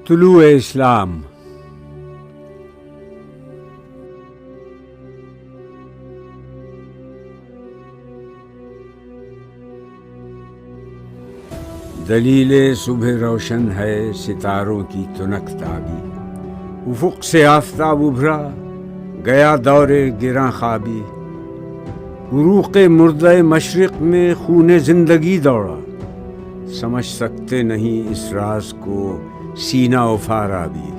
طلوع اسلام۔ دلیل صبح روشن ہے ستاروں کی تنک تابی، افق سے آفتاب ابھرا گیا دور گراں خوابی، عروق مردہ مشرق میں خون زندگی دوڑا، سمجھ سکتے نہیں اس راز کو سینہ و فارابی۔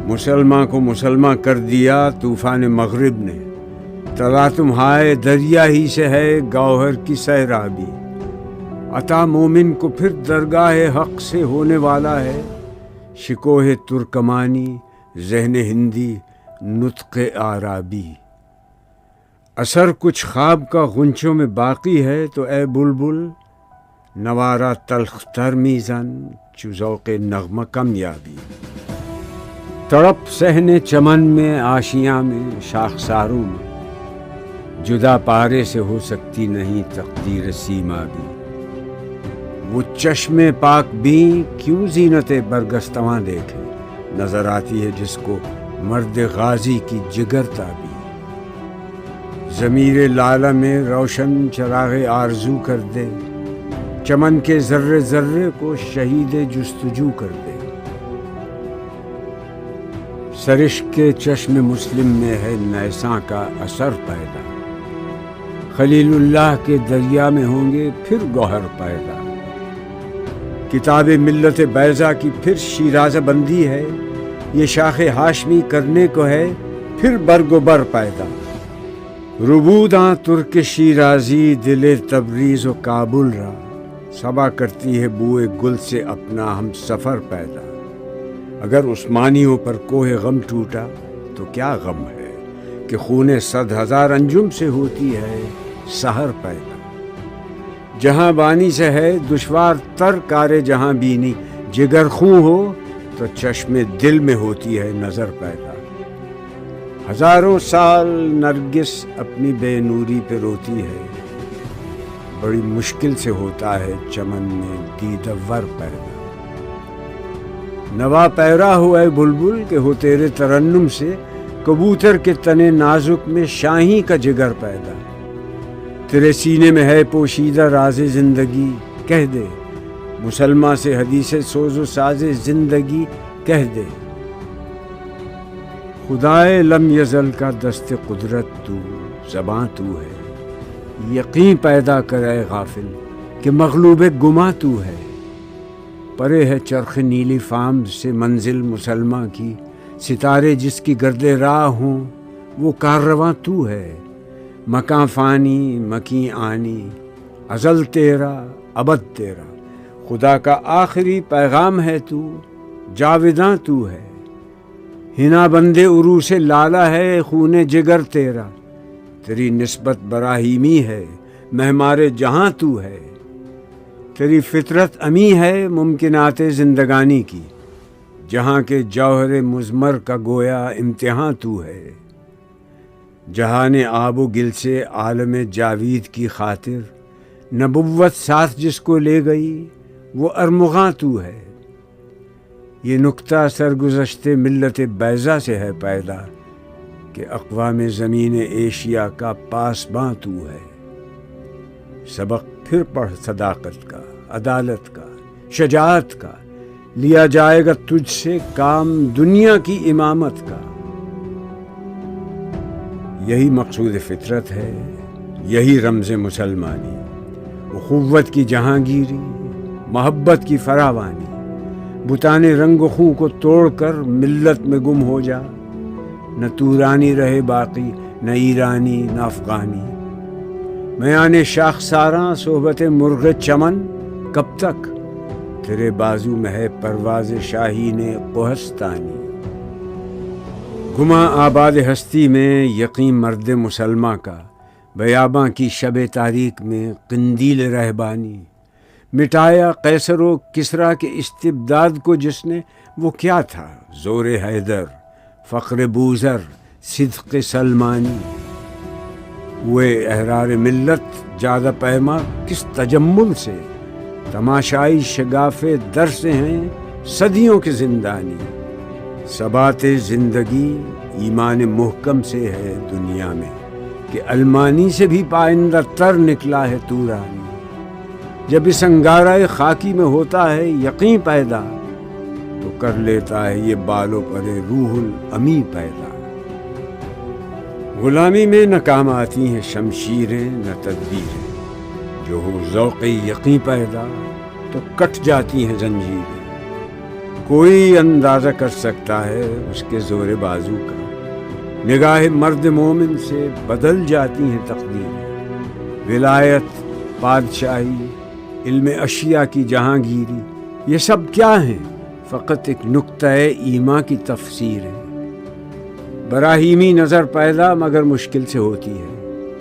مسلمان کو مسلمان کر دیا طوفان مغرب نے، تلاطم ہائے دریا ہی سے ہے گوہر کی سیرابی۔ عطا مومن کو پھر درگاہ حق سے ہونے والا ہے، شکوہ ترکمانی ذہن ہندی نطق عربی۔ اثر کچھ خواب کا غنچوں میں باقی ہے تو اے بلبل، نوارہ تلخ تر میزن چو ذوق نغمہ کمیابی۔ تڑپ صحن چمن میں آشیاں میں شاخساروں میں، جدا پارے سے ہو سکتی نہیں تقدیر سیما بھی۔ وہ چشم پاک بھی کیوں زینت برگستواں دیکھے، نظر آتی ہے جس کو مرد غازی کی جگر تابی۔ ضمیر لالہ میں روشن چراغ آرزو کر دے، چمن کے ذرے ذرے کو شہید جستجو کر دے۔ سرشک کے چشم مسلم میں ہے نیساں کا اثر پیدا، خلیل اللہ کے دریا میں ہوں گے پھر گوہر پیدا۔ کتاب ملت بیضا کی پھر شیرازہ بندی ہے، یہ شاخ ہاشمی کرنے کو ہے پھر برگ و بر پیدا۔ ربوداں ترک شیرازی دل تبریز و کابل را، صبا کرتی ہے بوئے گل سے اپنا ہم سفر پیدا۔ اگر عثمانیوں پر کوہ غم ٹوٹا تو کیا غم ہے کہ خون 100,000 انجم سے ہوتی ہے سحر پیدا۔ جہاں بانی سے ہے دشوار تر کار جہاں بینی، جگر خوں ہو تو چشم دل میں ہوتی ہے نظر پیدا۔ ہزاروں سال نرگس اپنی بے نوری پہ روتی ہے، بڑی مشکل سے ہوتا ہے چمن میں دیدور پیدا۔ نوا پیرا ہو اے بلبل کہ ہو تیرے ترنم سے، کبوتر کے تنے نازک میں شاہی کا جگر پیدا۔ تیرے سینے میں ہے پوشیدہ راز زندگی، کہہ دے مسلمان سے حدیث سوز و ساز زندگی کہہ دے۔ خدائے لم یزل کا دست قدرت تو، زباں تو ہے، یقین پیدا کرے غافل کہ مغلوب گماں تو ہے۔ پرے ہے چرخ نیلی فام سے منزل مسلماں کی، ستارے جس کی گرد راہ ہوں وہ کاررواں تو ہے۔ مکاں فانی مکیں آنی، ازل تیرا ابد تیرا، خدا کا آخری پیغام ہے تو، جاوداں تو ہے۔ ہنا بندے عروس لالہ ہے خون جگر تیرا، تیری نسبت براہیمی ہے مہمار جہاں تو ہے۔ تیری فطرت امی ہے ممکنات زندگانی کی، جہاں کے جوہر مضمر کا گویا امتحاں تو ہے۔ جہان آب و گل سے عالم جاوید کی خاطر، نبوت ساتھ جس کو لے گئی وہ ارمغاں تو ہے۔ یہ نکتہ سرگزشت ملت بیضا سے ہے پیدا کہ اقوام زمین ایشیا کا پاسباں تو ہے۔ سبق پھر پڑھ صداقت کا، عدالت کا، شجاعت کا، لیا جائے گا تجھ سے کام دنیا کی امامت کا۔ یہی مقصود فطرت ہے، یہی رمز مسلمانی، اخوت کی جہانگیری، محبت کی فراوانی۔ بتانے رنگ و خوں کو توڑ کر ملت میں گم ہو جا، نہ تورانی رہے باقی، نہ ایرانی نہ افغانی۔ میان شاخ ساراں صحبت مرغ چمن، کب تک تیرے بازو میں ہے پرواز شاہین کوہستانی۔ گماں آباد ہستی میں یقین مرد مسلمہ کا، بیاباں کی شب تاریک میں قندیل رہبانی۔ مٹایا قیصر و کسریٰ کے استبداد کو جس نے، وہ کیا تھا زور حیدر، فخر بوذر، صدق سلمانی۔ ہوئے احرار ملت جادہ پیما کس تجمل سے، تماشائی شگاف در سے ہیں صدیوں کے زندانی، ثبات زندگی ایمان محکم سے ہے دنیا میں، کہ المانی سے بھی پائندہ تر نکلا ہے تورانی۔ جب اس انگارہ خاکی میں ہوتا ہے یقین پیدا، تو کر لیتا ہے یہ بالوں پر روح الامی پیدا۔ غلامی میں نہ کام آتی ہیں شمشیریں نہ تدبیریں، جو ہو ذوق یقین پیدا تو کٹ جاتی ہیں زنجیریں۔ کوئی اندازہ کر سکتا ہے اس کے زور بازو کا، نگاہ مرد مومن سے بدل جاتی ہیں تقدیریں۔ ولایت، بادشاہی، علم اشیاء کی جہانگیری، یہ سب کیا ہیں؟ فقط ایک نقطہ ایمان کی تفسیر ہے۔ براہیمی نظر پیدا مگر مشکل سے ہوتی ہے،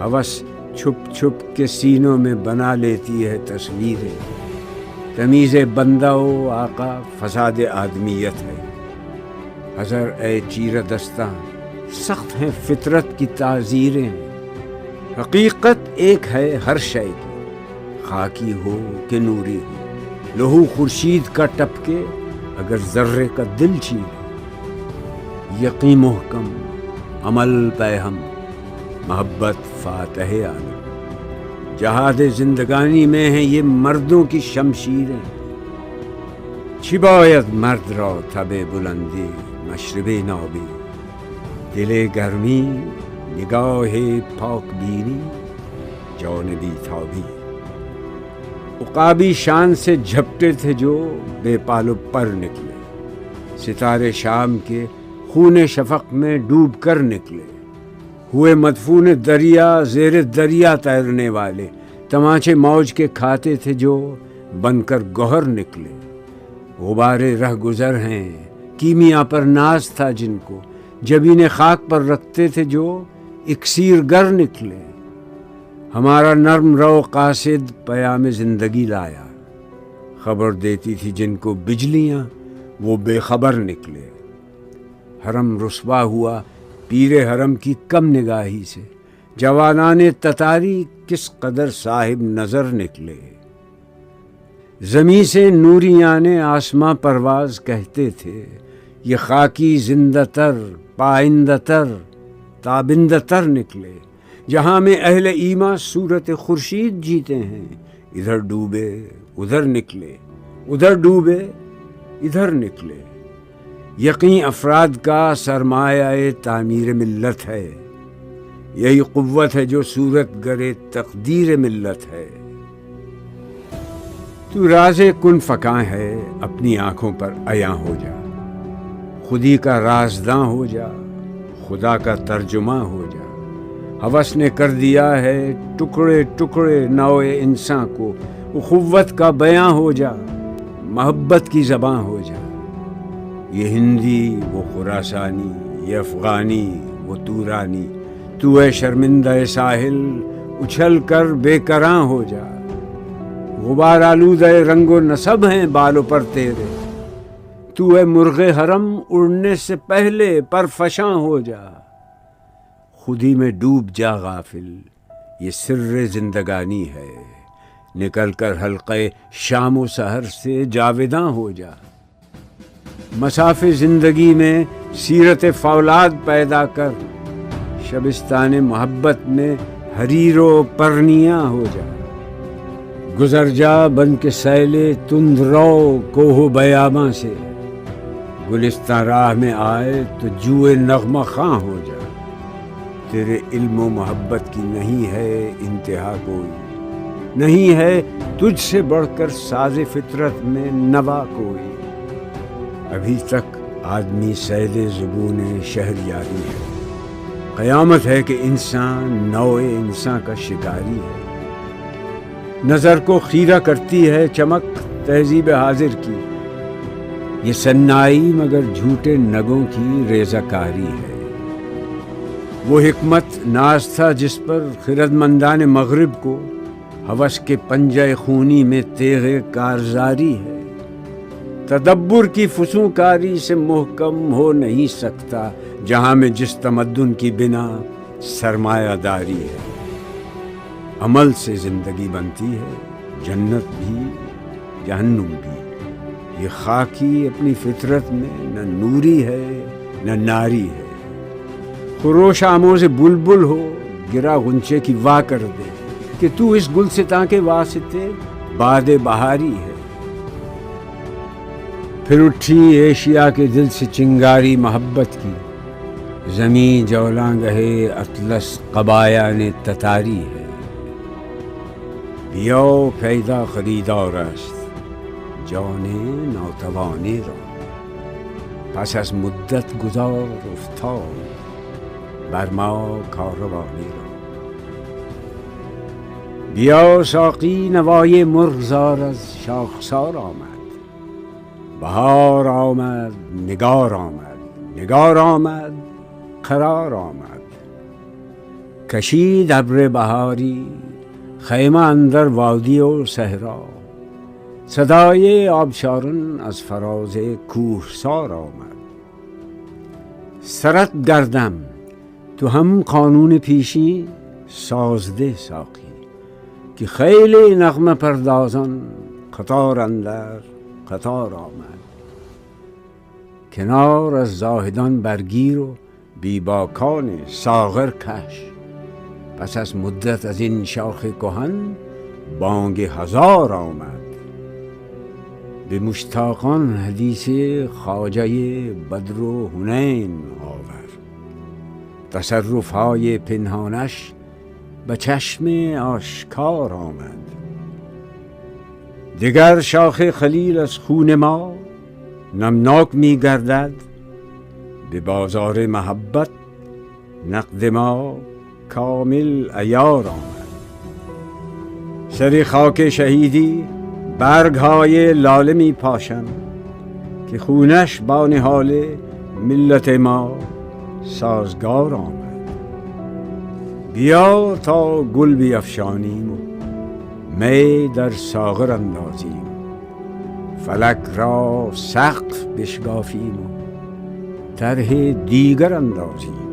ہوس چھپ چھپ کے سینوں میں بنا لیتی ہے تصویریں۔ تمیز بندہ و آقا فساد آدمیت ہے، حذر اے چیر دستاں سخت ہیں فطرت کی تعزیریں۔ حقیقت ایک ہے ہر شے کی، خاکی ہو کہ نوری ہو، لہو خورشید کا ٹپکے اگر ذرے کا دل چیرے۔ یقین محکم، عمل پہ ہم، محبت فاتح عالم، جہاد زندگانی میں ہیں یہ مردوں کی شمشیریں۔ چی باید مرد را تب بلندی، مشرب نابی، دل گرمی، نگاہ پاک بینی، جان بی تابی۔ عقابی شان سے جھپٹے تھے جو بے پال و پر نکلے، ستارے شام کے خون شفق میں ڈوب کر نکلے۔ ہوئے مدفون دریا زیر دریا تیرنے والے، تماچے موج کے کھاتے تھے جو بن کر گوہر نکلے۔ غبارے رہ گزر ہیں، کیمیا پر ناز تھا جن کو، جبین خاک پر رکھتے تھے جو اکسیر گر نکلے۔ ہمارا نرم رو قاصد پیام زندگی لایا، خبر دیتی تھی جن کو بجلیاں وہ بے خبر نکلے۔ حرم رسوا ہوا پیر حرم کی کم نگاہی سے، جوانان تتاری کس قدر صاحب نظر نکلے۔ زمیں سے نوریان آسماں پرواز کہتے تھے، یہ خاکی زندہ تر پائندہ تر تابندہ تر نکلے۔ جہاں میں اہل ایمان صورت خورشید جیتے ہیں، ادھر ڈوبے ادھر نکلے، ادھر ڈوبے ادھر نکلے۔ یقین افراد کا سرمایہ تعمیر ملت ہے، یہی قوت ہے جو صورت گرے تقدیر ملت ہے۔ تو راز کن فکاں ہے، اپنی آنکھوں پر عیاں ہو جا، خودی کا رازداں ہو جا، خدا کا ترجمہ ہو جا۔ ہوس نے کر دیا ہے ٹکڑے ٹکڑے نوع انسان کو، اخوت کا بیاں ہو جا، محبت کی زباں ہو جا۔ یہ ہندی وہ خراسانی، یہ افغانی وہ تورانی، تو اے شرمندہ ساحل اچھل کر بے کراں ہو جا۔ غبار آلودہ رنگ و نسب ہیں بالوں پر تیرے، تو اے مرغ حرم اڑنے سے پہلے پر فشاں ہو جا۔ خودی میں ڈوب جا غافل، یہ سر زندگانی ہے، نکل کر حلقہ شام و سحر سے جاویداں ہو جا۔ مساف زندگی میں سیرت فولاد پیدا کر، شبستان محبت میں حریر و پرنیاں ہو جا۔ گزر جا بن کے سیلے تند رو کوہ بیاباں سے، گلستان راہ میں آئے تو جوئے نغمہ خواں ہو جا۔ تیرے علم و محبت کی نہیں ہے انتہا کوئی، نہیں ہے تجھ سے بڑھ کر ساز فطرت میں نوا کوئی۔ ابھی تک آدمی سید زبون شہریاری ہے، قیامت ہے کہ انسان نوع انسان کا شکاری ہے۔ نظر کو خیرہ کرتی ہے چمک تہذیب حاضر کی، یہ سنائی مگر جھوٹے نگوں کی ریزہ کاری ہے۔ وہ حکمت ناز تھا جس پر خردمندان مغرب کو ہوس کے پنجہ خونی میں تیغ کارزاری ہے۔ تدبر کی فسونکاری سے محکم ہو نہیں سکتا جہاں میں جس تمدن کی بنا سرمایہ داری ہے۔ عمل سے زندگی بنتی ہے، جنت بھی جہنم بھی، یہ خاکی اپنی فطرت میں نہ نوری ہے نہ ناری ہے، خروش آموز بلبل ہو گرا غنچے کی وا کر دے کہ تو اس گلستاں کے واسطے باد بہاری ہے۔ پھر اٹھی ایشیا کے دل سے چنگاری محبت کی، زمیں جولاں گہے اطلس قبایا نے تتاری ہے۔ بیاو پیدا خریدار است جان ناتوانی را، پس از مدت گذار افتاد بر ما کاروانی را۔ بیا ساقی نوای مرغزار از شاخسار آمد، بهار آمد نگار آمد، نگار آمد قرار آمد. کشید ابر بهاری خیمه اندر وادی و صحرا، صدای آبشاران از فراز کوهسار آمد. سرت گردم تو هم قانون پیشی سازده ساقی، که خیلی نغمه پردازان قطار اندر قطار آمد. کنار از زاهدان برگیر و بیباکان ساغر کش، پس از مدت از این شاخ کهن بانگ هزار آمد. به مشتاقان حدیث خواجه بدر و حنین آور، تصرفهای پنهانش به چشم آشکار آمد. دیگر شاخ خلیل از خون ما نمناک می گردد، به بازار محبت نقد ما کامل عیار آمد. سر خاک شهیدی برگ های لاله می پاشم، که خونش با نهال ملت ما سازگار آمد. بیا تا گل بیفشانیم و می در ساغر اندازیم، فلک را سقف بشکافیم و طرح دیگر اندازیم.